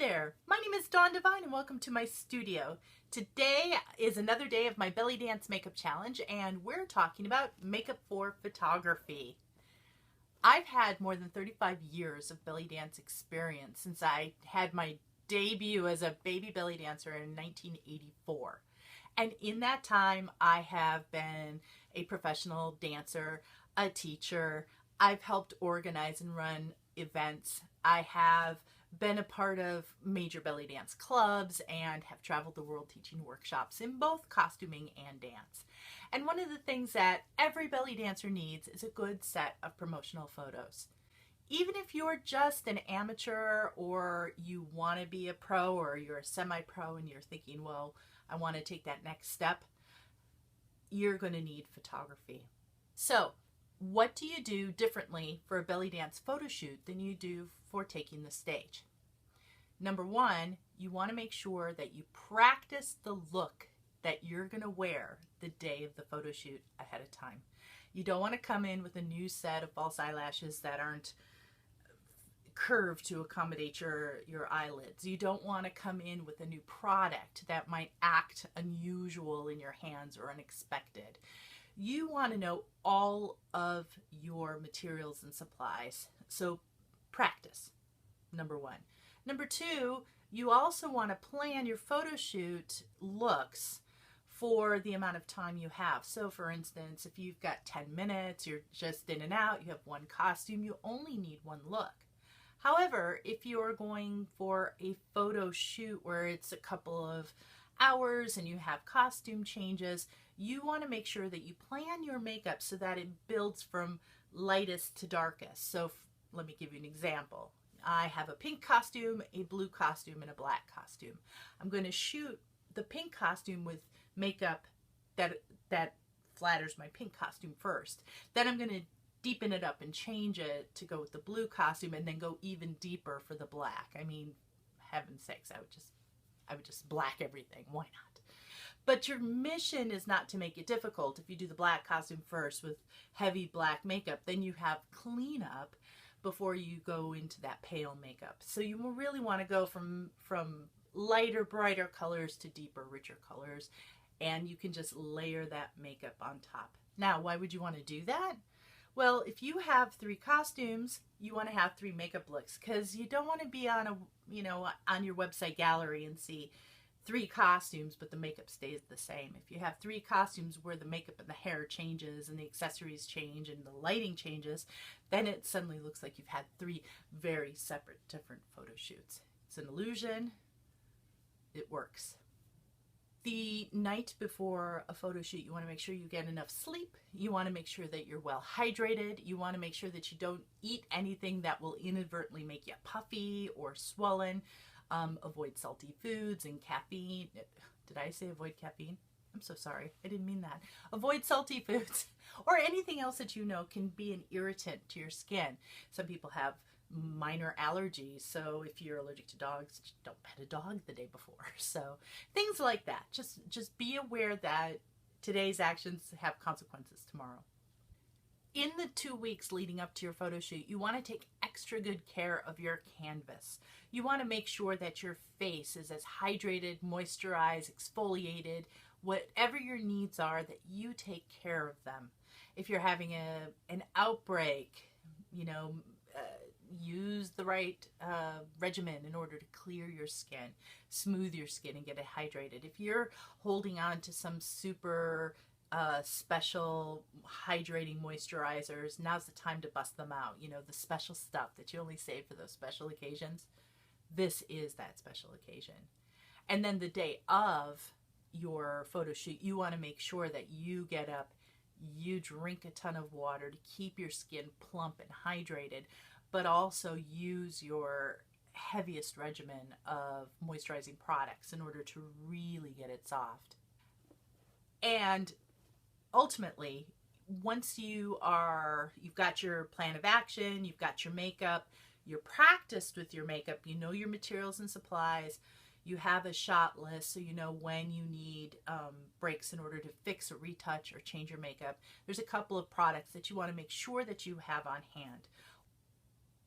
there, my name is Devine and welcome to my studio. Today is another day of my belly dance makeup challenge and we're talking about makeup for photography. I've had more than 35 years of belly dance experience since I had my debut as a baby belly dancer in 1984. And in that time, I have been a professional dancer, a teacher. I've helped organize and run events. I have been a part of major belly dance clubs and have traveled the world teaching workshops in both costuming and dance. And one of the things that every belly dancer needs is a good set of promotional photos. Even if you're just an amateur or you want to be a pro or you're a semi-pro and you're thinking, well, I want to take that next step, you're going to need photography. So what do you do differently for a belly dance photo shoot than you do for taking the stage? Number one, you want to make sure that you practice the look that you're going to wear the day of the photo shoot ahead of time. You don't want to come in with a new set of false eyelashes that aren't curved to accommodate your eyelids. You don't want to come in with a new product that might act unusual in your hands or unexpected. You want to know all of your materials and supplies. So practice, number one. Number two, you also want to plan your photo shoot looks for the amount of time you have. So for instance, if you've got 10 minutes, you're just in and out, you have one costume, you only need one look. However, if you're going for a photo shoot where it's a couple of hours and you have costume changes, you want to make sure that you plan your makeup so that it builds from lightest to darkest. So let me give you an example. I have a pink costume, a blue costume, and a black costume. I'm going to shoot the pink costume with makeup that flatters my pink costume first. Then I'm going to deepen it up and change it to go with the blue costume and then go even deeper for the black. I mean, heaven's sakes, I would just black everything. Why not? But your mission is not to make it difficult. If you do the black costume first with heavy black makeup, then you have cleanup before you go into that pale makeup. So you really want to go from lighter, brighter colors to deeper, richer colors, and you can just layer that makeup on top. Now, why would you want to do that? Well, if you have 3 costumes, you want to have 3 makeup looks, because you don't want to be on on your website gallery and see 3 costumes, but the makeup stays the same. If you have 3 costumes where the makeup and the hair changes and the accessories change and the lighting changes, then it suddenly looks like you've had 3 very separate, different photo shoots. It's an illusion. It works. The night before a photo shoot, you want to make sure you get enough sleep. You want to make sure that you're well hydrated. You want to make sure that you don't eat anything that will inadvertently make you puffy or swollen. Avoid salty foods and caffeine. Did I say avoid caffeine? I'm so sorry. I didn't mean that. Avoid salty foods or anything else that you know can be an irritant to your skin. Some people have minor allergies, so if you're allergic to dogs, don't pet a dog the day before. So things like that. Just be aware that today's actions have consequences tomorrow. In the 2 weeks leading up to your photo shoot, you want to take extra good care of your canvas. You want to make sure that your face is as hydrated, moisturized, exfoliated, whatever your needs are, that you take care of them. If you're having an outbreak, use the right regimen in order to clear your skin, smooth your skin, and get it hydrated. If you're holding on to some super special hydrating moisturizers, now's the time to bust them out. The special stuff that you only save for those special occasions. This is that special occasion. And then the day of your photo shoot, you want to make sure that you get up, you drink a ton of water to keep your skin plump and hydrated, but also use your heaviest regimen of moisturizing products in order to really get it soft. And ultimately, once you've got your plan of action, you've got your makeup, you're practiced with your makeup, you know your materials and supplies, you have a shot list so you know when you need breaks in order to fix or retouch or change your makeup. There's a couple of products that you want to make sure that you have on hand.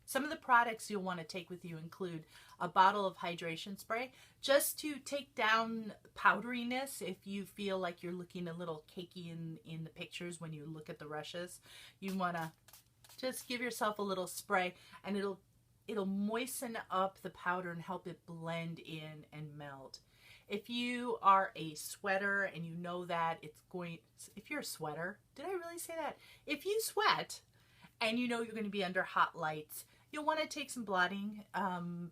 Some of the products you'll want to take with you include a bottle of hydration spray just to take down powderiness if you feel like you're looking a little cakey in the pictures when you look at the rushes. You want to just give yourself a little spray, and it'll moisten up the powder and help it blend in and melt. If you are a sweater and you know that it's going, if you're a sweater, did I really say that? If you sweat and you know you're going to be under hot lights, you'll want to take some blotting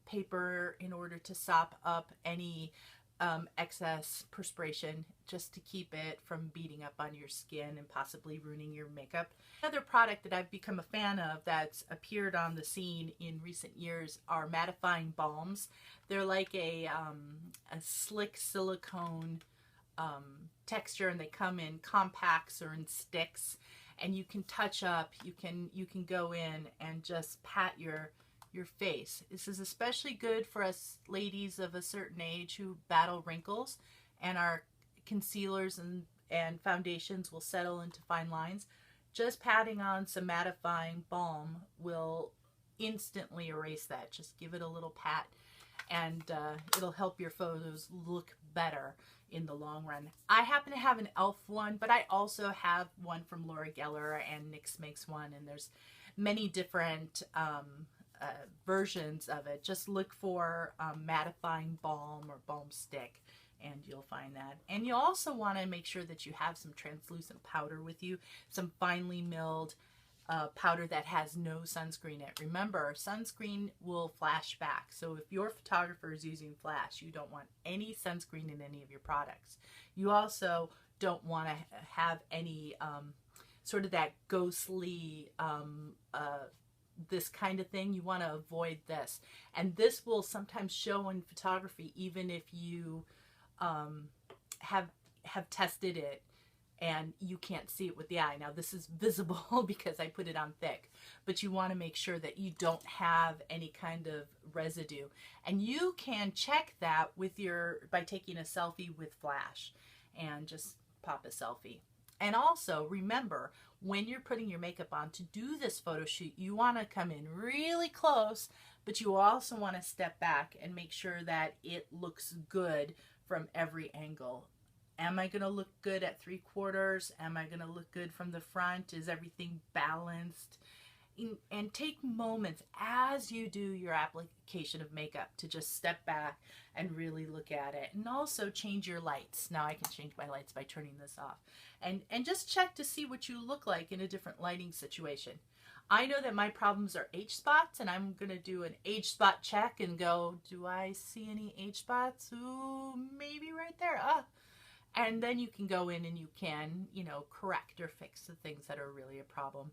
paper in order to sop up any excess perspiration, just to keep it from beating up on your skin and possibly ruining your makeup. Another product that I've become a fan of that's appeared on the scene in recent years are mattifying balms. They're like a slick silicone texture, and they come in compacts or in sticks, and you can touch up, you can go in and just pat your face. This is especially good for us ladies of a certain age who battle wrinkles, and our concealers and foundations will settle into fine lines. Just patting on some mattifying balm will instantly erase that. Just give it a little pat, and it'll help your photos look better in the long run. I happen to have an e.l.f. one, but I also have one from Laura Geller, and NYX makes one, and there's many different versions of it. Just look for mattifying balm or balm stick, and you'll find that. And you also want to make sure that you have some translucent powder with you, some finely milled powder that has no sunscreen in it. Remember, sunscreen will flash back, so if your photographer is using flash, you don't want any sunscreen in any of your products. You also don't want to have any sort of that ghostly this kind of thing. You want to avoid this, and this will sometimes show in photography even if you have tested it and you can't see it with the eye. Now this is visible because I put it on thick, but you want to make sure that you don't have any kind of residue, and you can check that with by taking a selfie with flash, and just pop a selfie. And also remember, when you're putting your makeup on to do this photo shoot, you want to come in really close, but you also want to step back and make sure that it looks good from every angle. Am I going to look good at 3/4? Am I going to look good from the front? Is everything balanced? And take moments as you do your application of makeup to just step back and really look at it. And also change your lights. Now I can change my lights by turning this off. And just check to see what you look like in a different lighting situation. I know that my problems are age spots, and I'm going to do an age spot check and go, do I see any age spots? Ooh, maybe right there. And then you can go in and you can, correct or fix the things that are really a problem.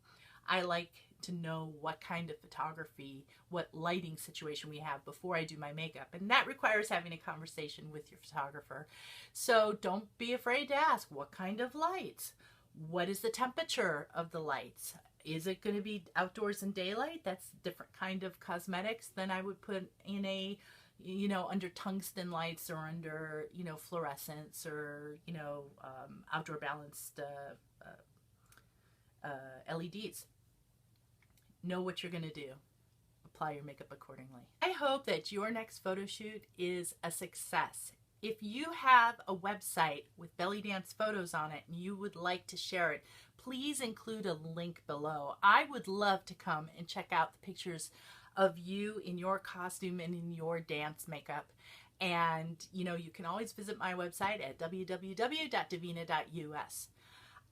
I like to know what kind of photography, what lighting situation we have before I do my makeup. And that requires having a conversation with your photographer. So don't be afraid to ask, what kind of lights? What is the temperature of the lights? Is it going to be outdoors in daylight? That's a different kind of cosmetics than I would put in a, under tungsten lights or under, fluorescence or, outdoor balanced LEDs. Know what you're going to do. Apply your makeup accordingly. I hope that your next photo shoot is a success. If you have a website with belly dance photos on it and you would like to share it, please include a link below. I would love to come and check out the pictures of you in your costume and in your dance makeup. And you can always visit my website at www.davina.us.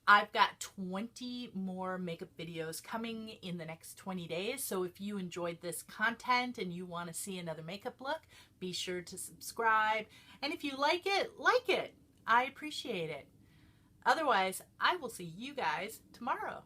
I've got 20 more makeup videos coming in the next 20 days. So if you enjoyed this content and you want to see another makeup look, be sure to subscribe. And if you like it, like it. I appreciate it. Otherwise, I will see you guys tomorrow.